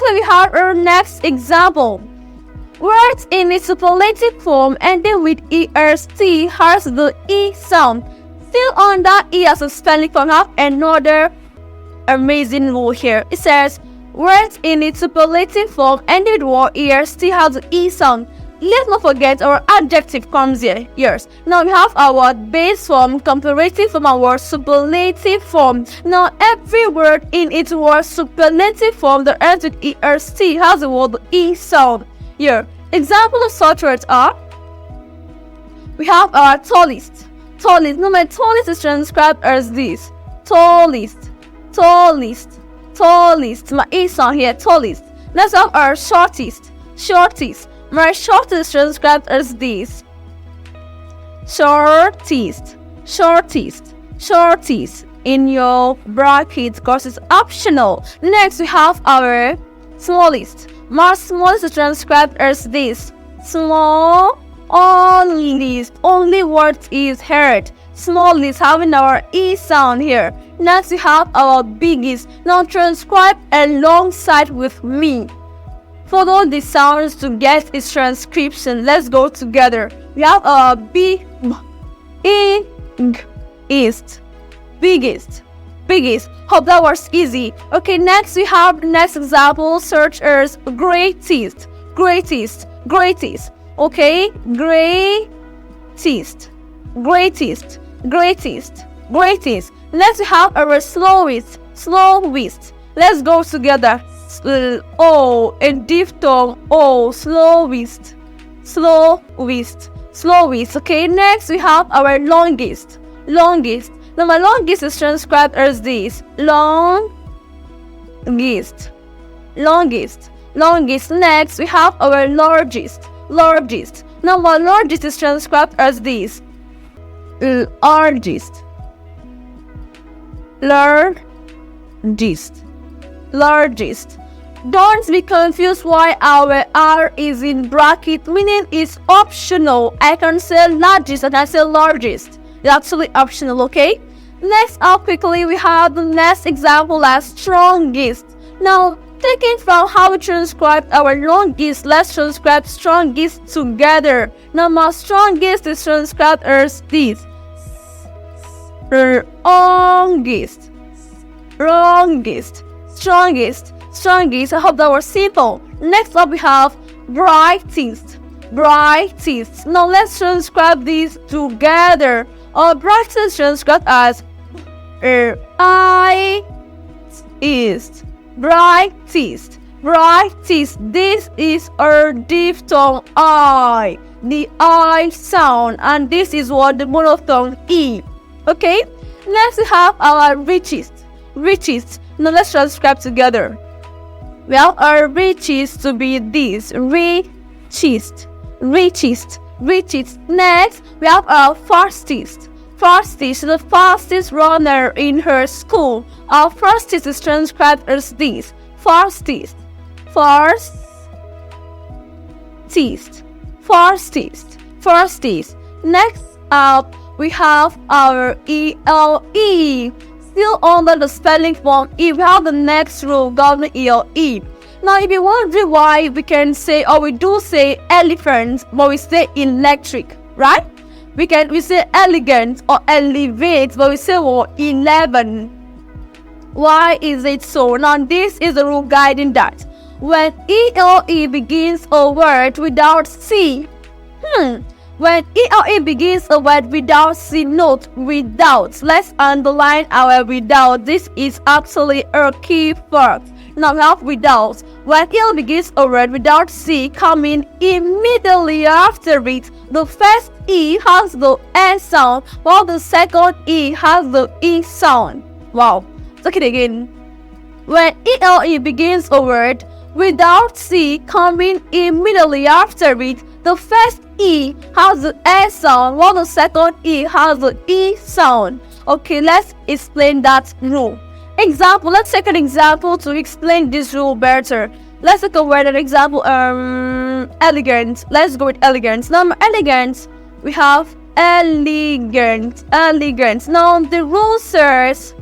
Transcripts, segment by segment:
quickly we have our next example. Words in its superlative form ending with EST has the E sound. Still on that E as a spelling form, have another amazing rule here. It says words in its superlative form ending with word EST has the E sound. Let's not forget our adjective comes here. Yes. Now we have our base form, comparative form, and word superlative form. Now every word in its word superlative form that ends with EST has the word E sound. Here, examples of such words are, we have our tallest. Tallest. Now my tallest is transcribed as this. Tallest. Tallest. Tallest. My E sound here. Tallest. Let's have our shortest. Shortest. My shortest is transcribed as this. Shortest. Shortest. Shortest. In your bracket because it's optional. Next we have our smallest. My smallest is transcribed as this. Small. Only word is heard. Smallest having our E sound here. Next we have our biggest. Now transcribe alongside with me. Follow the sounds to get its transcription. Let's go together. We have our B, E, G, East. Biggest. Biggest. Hope that was easy. Okay, next we have the next example. Search as greatest. Greatest. Greatest. Okay, greatest. Greatest. Greatest. Greatest. Next we have our slowest. Slowest. Let's go together. O and diphthong O. Slowest. Slowest. Slowest. Okay, next we have our longest. Longest. Now my longest is transcribed as this. Longest. Longest. Longest. Next we have our largest. Largest. Now my largest is transcribed as this. Largest. Largest. Largest. Don't be confused why our R is in bracket, meaning it's optional. I can say largest and I say largest. It's actually optional, okay? Next up quickly we have the next example as strongest. Now taking from how we transcribed our longest, let's transcribe strongest together. Now my strongest is transcribed as this. Strongest. Strongest. Strongest. Strongest. I hope that was simple. Next up we have brightest. Brightest. Now let's transcribe these together. Our brightest is transcribed as I-ist. Brightest. Brightest. This is our diphthong I. The I sound. And this is what the monophthong E. Okay? Next we have our richest. Richest. Now let's transcribe together. We have our richest to be this. Richest. Richest. Richest. Next, we have our fastest. Fastest. The fastest runner in her school. Our fastest is transcribed as this. Fastest. Fastest. Fastest. Fastest. Next up, we have our ELE. Still under the spelling form E, we have the next rule governing ELE. Now if you're wondering why we can say, or we do say elephant, but we say electric, right? We say elegant or elevate, but we say 11. Why is it so? Now this is the rule guiding that. When ELE begins a word without C, when ELE begins a word without C, note without. Let's underline our without. This is actually a key fact. Now we have without. When ELE begins a word without C coming immediately after it, the first E has the S sound, while the second E has the E sound. Wow. Look it again. When ELE begins a word without C coming immediately after it, the first E has the S sound, while the second E has the E sound. Okay, let's explain that rule. Example, let's take an example to explain this rule better. Let's take a word, an example, elegant. Let's go with elegant. Now, elegant, we have elegant, elegant. Now, the rule says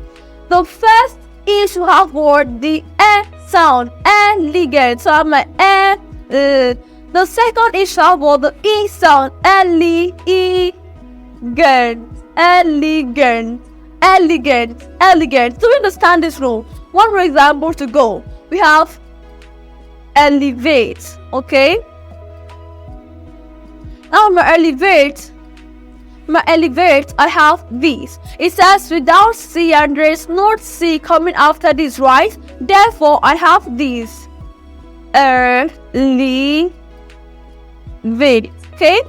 the first E should have word the S sound, elegant. So I have my the second E sharp was the E sound, elegant, elegant, elegant, elegant. So we understand this rule. One more example to go. We have elevate. Okay. Now my elevate, I have these. It says without C and there is no C coming after this, right? Therefore, I have these. Elevate. Okay.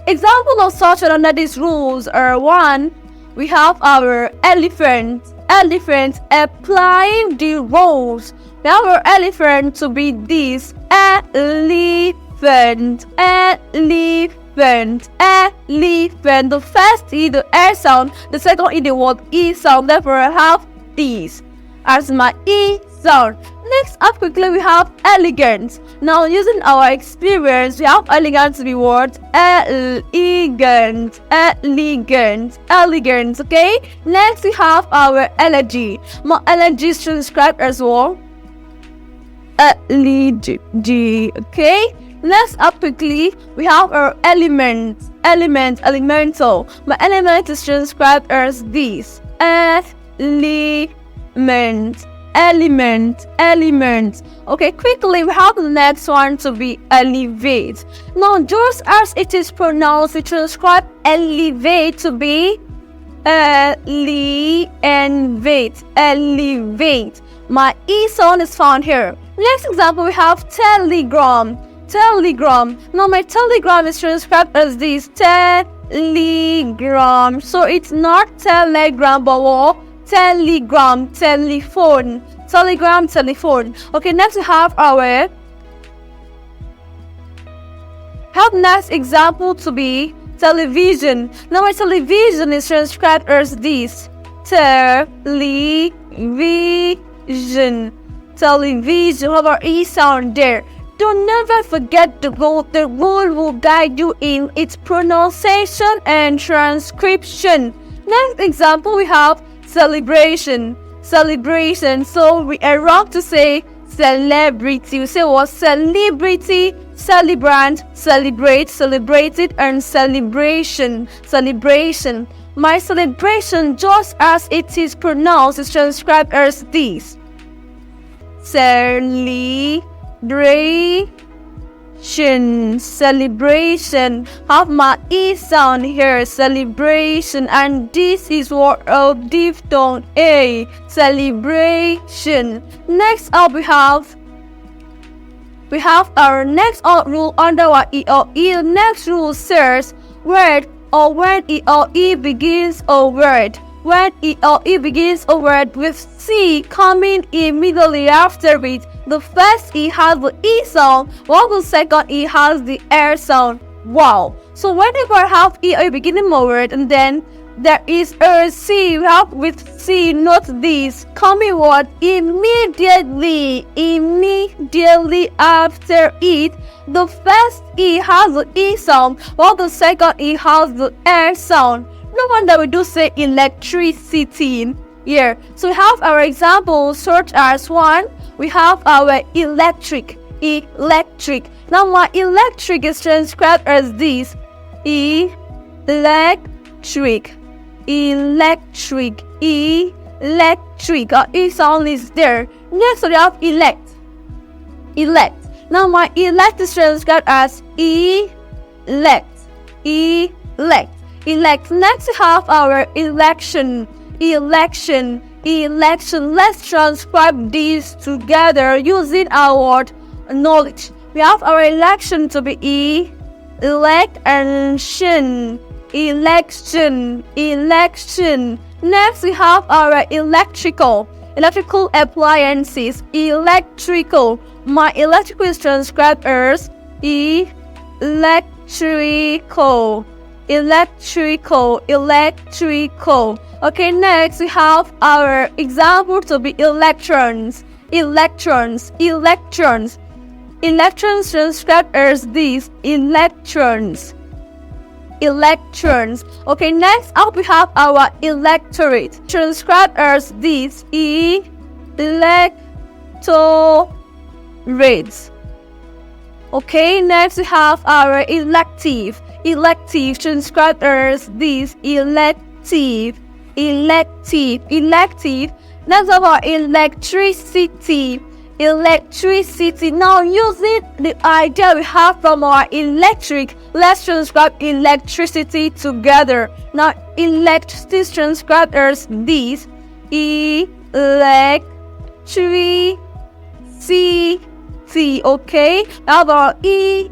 Example of such and under these rules are: one, we have our elephant. Elephant applying the rules. We have our elephant to be this. Elephant. Elephant. Elephant. The first E, the air sound. The second E, the word E sound. Therefore, I have these as my E sound. Next up quickly, we have elegant. Now, using our experience, we have elegant to be what? Elegant. Elegant. Elegant. Okay. Next, we have our elegy. My elegy is transcribed as well. Elegy. Okay. Next up quickly, we have our element. Element. Elemental. My element is transcribed as this. Element. Element. Element. Okay, quickly we have the next one to be elevate. Now, just as it is pronounced, we transcribe elevate to be elevate. Elevate. My E sound is found here. Next example, we have telegram. Telegram. Now my telegram is transcribed as this. Telegram. So it's not telegram but what? Telegram. Telephone. Telegram. Telephone. Okay, next we have our next example to be television. Now my television is transcribed as this. Television. Television. Have our E sound there. Don't never forget the rule. The rule will guide you in its pronunciation and transcription. Next example, we have celebration. Celebration. So we are wrong to say celebrity. We say what? Celebrity, celebrant, celebrate, celebrated, and celebration. Celebration. My celebration, just as it is pronounced, is transcribed as this. Celebration. Have my E sound here. Celebration. And this is what a diphthong A. Celebration. Next up we have our next rule under our E or E. The next rule says word or when E or E begins a word. When E or E begins a word with C coming immediately after it, the first E has the E sound, while the second E has the air sound. Wow. So whenever I have E or E beginning my word and then there is a C, we have with C, not this, coming word immediately after it, the first E has the E sound, while the second E has the air sound. No wonder we do say electricity here. So we have our examples such as one, we have our electric. Now my electric is transcribed as this. Electric. Our E sound is there. Next we have elect. Now my elect is transcribed as elect. Next we have our election. Let's transcribe these together using our word knowledge. We have our election to be election. Next we have our electrical appliances. My electrical is transcribed as electrical. Okay, next we have our example to be electrons. Electrons transcribed as these. Electrons. Okay, next up we have our electorate, transcribed as this. Tolerate. Okay, next we have our elective. Elective transcribed as this. Elective. Next we have our electricity. Now using the idea we have from our electric, let's transcribe electricity together. Now electricity is transcribed as this. Electricity. Okay, now our E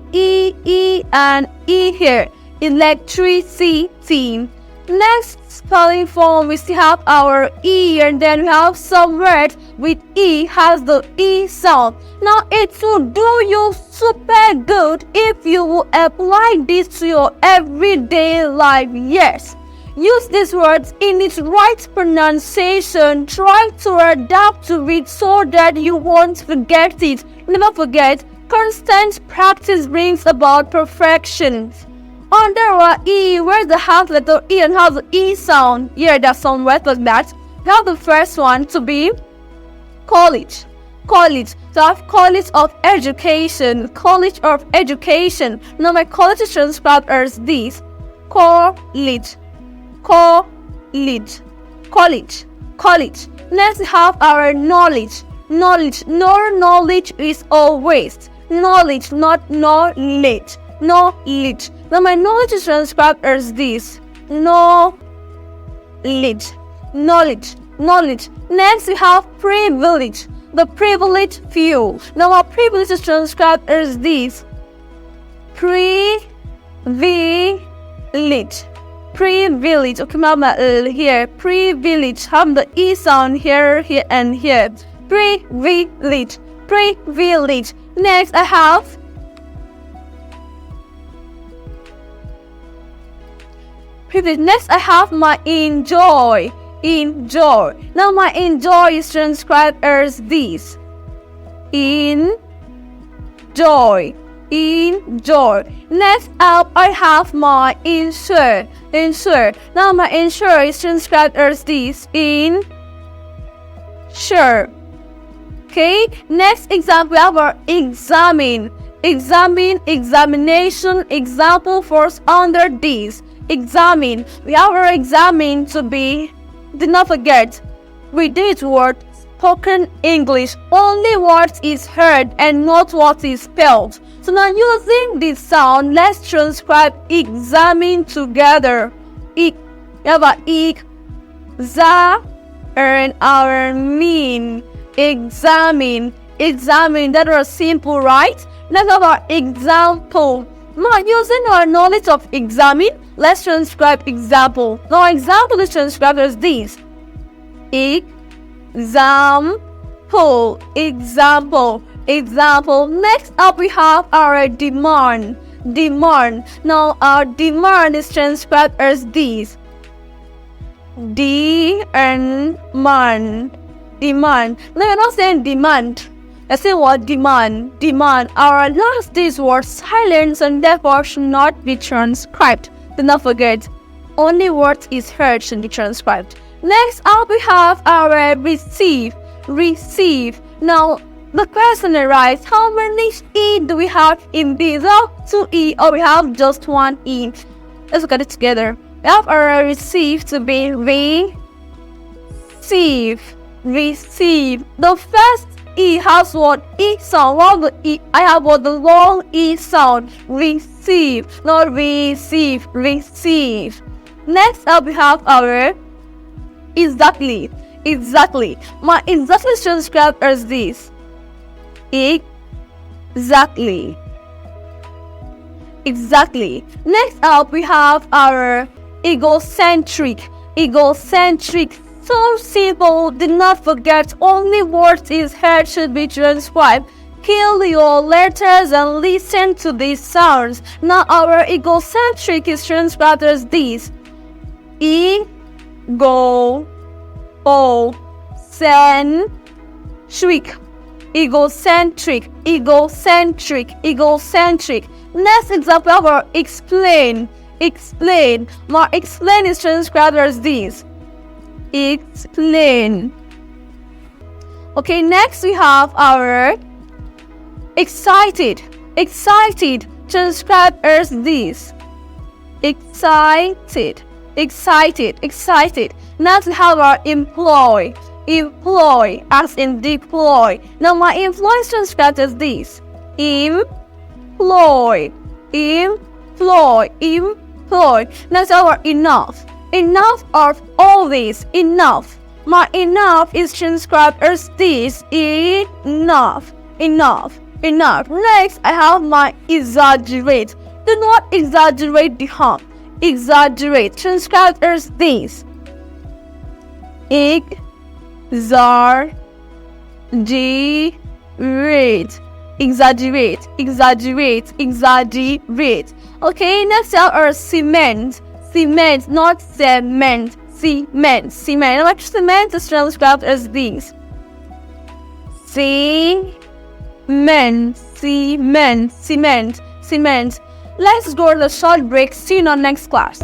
and E here. Electricity. Next spelling form, we still have our E, and then we have some words with E has the E sound. Now it will do you super good if you will apply this to your everyday life. Yes, use these words in its right pronunciation. Try to adapt to it so that you won't forget it. Never forget, constant practice brings about perfection. Under our E, where's the half letter E and how the E sound? Here, there's some words like that. We have the first one to be college. College. So I have college of education. College of education. Now my college is transcribed as this. College. College. College. College. Next we have our knowledge. Knowledge. No knowledge is always. Knowledge, not knowledge. Knowledge. Now my knowledge is transcribed as this. Knowledge. Knowledge. Knowledge. Next we have privilege. The privileged few. Now our privilege is transcribed as this. Privilege. Privilege. Okay, mama, here. Privilege. Have the E sound here, here, and here. Privilege. Privilege. Next I have privilege. Next I have my enjoy. Enjoy. Now my enjoy is transcribed as this. Enjoy. Enjoy. Next up I have my insure. Insure. Now my insure is transcribed as this. Insure. Okay. Next example we have our examine. Examine. Examination. Example falls under this. Examine. We have our examine to be, do not forget, we did word spoken English. Only what is heard and not what is spelled. So now using this sound, let's transcribe examine together. We have a za and our mean. Examine. Examine. That was simple, right? Let's have our example. Now using our knowledge of examine, let's transcribe example. Now example is transcribed as this. Example. Example. Example. Next up we have our demand. Demand. Now our demand is transcribed as this. Demand. Demand. Now we're not saying demand. Let's say what? Demand. Demand. Our last days were silent and therefore should not be transcribed. Do not forget, only what is heard should be transcribed. Next up we have our receive. Receive. Now the question arises, how many E do we have in this? Oh, 2 E, or we have just 1 E. Let's look at it together. We have our receive to be receive. Receive. The first E has what? E sound. While the E, I have what? The long E sound. Receive. Not receive. Receive. Next up we have our exactly. Exactly. My exactly is transcribed as this. Exactly. Exactly. Next up we have our egocentric. Egocentric. So simple. Do not forget, only what is heard should be transcribed. Kill your letters and listen to these sounds. Now our egocentric is transcribed as this. Egocentric. Egocentric. Egocentric. Egocentric. Next example of our explain. Explain. My explain is transcribed as this. Explain. Okay, next we have our excited. Excited, transcribed as this. Excited, excited, excited. Next we have our employ. Employ, as in deploy. Now my employ is transcribed as this. Employ, employ, employ. Next our enough. Enough of all this. Enough. My enough is transcribed as this. Enough, enough, enough. Next I have my exaggerate. Do not exaggerate the hump. Exaggerate, transcribed as this. Exaggerate, exaggerate, exaggerate, exaggerate. Okay, next up are cement. Cement, not cement. Cement, cement. Now, cement is transcribed as this. Cement, cement, cement, cement. Let's go to the short break. See you in our next class.